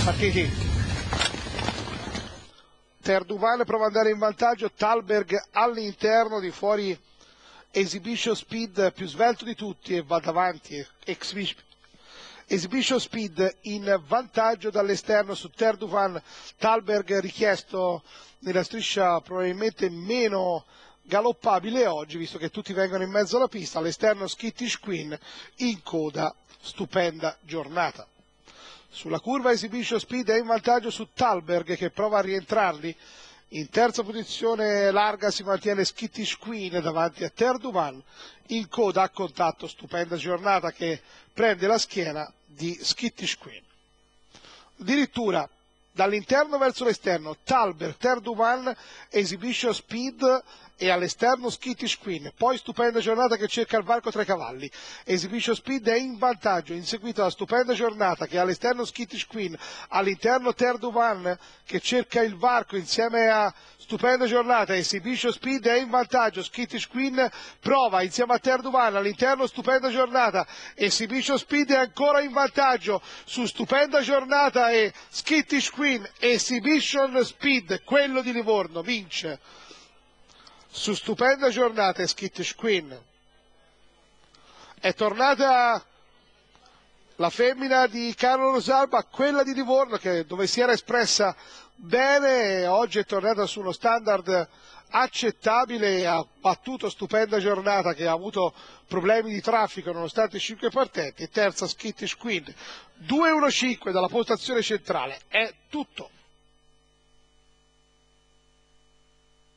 partiti. Terduvan prova ad andare in vantaggio, Thalberg all'interno, di fuori Exhibition Speed più svelto di tutti e va davanti. Exhibition Speed in vantaggio dall'esterno su Terduvan, Thalberg richiesto nella striscia probabilmente meno galoppabile oggi, visto che tutti vengono in mezzo alla pista. All'esterno Skittish Queen, in coda stupenda giornata. Sulla curva Exhibition Speed è in vantaggio su Thalberg che prova a rientrarli. In terza posizione larga si mantiene Skittish Queen davanti a Terduvan. In coda a contatto stupenda giornata che prende la schiena di Skittish Queen. Addirittura dall'interno verso l'esterno Thalberg, Terduvan, Exhibition Speed e all'esterno Skittish Queen. Poi stupenda giornata che cerca il varco tra i cavalli. Exhibition Speed è in vantaggio, inseguita da stupenda giornata che all'esterno Skittish Queen, all'interno Terduvan che cerca il varco insieme a stupenda giornata. Exhibition Speed è in vantaggio, Skittish Queen prova insieme a Terduvan, all'interno stupenda giornata. Exhibition Speed è ancora in vantaggio su stupenda giornata e Skittish Queen. Exhibition Speed, quello di Livorno, vince su stupenda giornata. Skittish Queen è tornata la femmina di Carlo Rosalba, quella di Livorno dove si era espressa bene, oggi è tornata su uno standard accettabile, ha battuto stupenda giornata che ha avuto problemi di traffico nonostante 5 partenti. E terza Skittish Queen, 2,5 dalla postazione centrale. È tutto.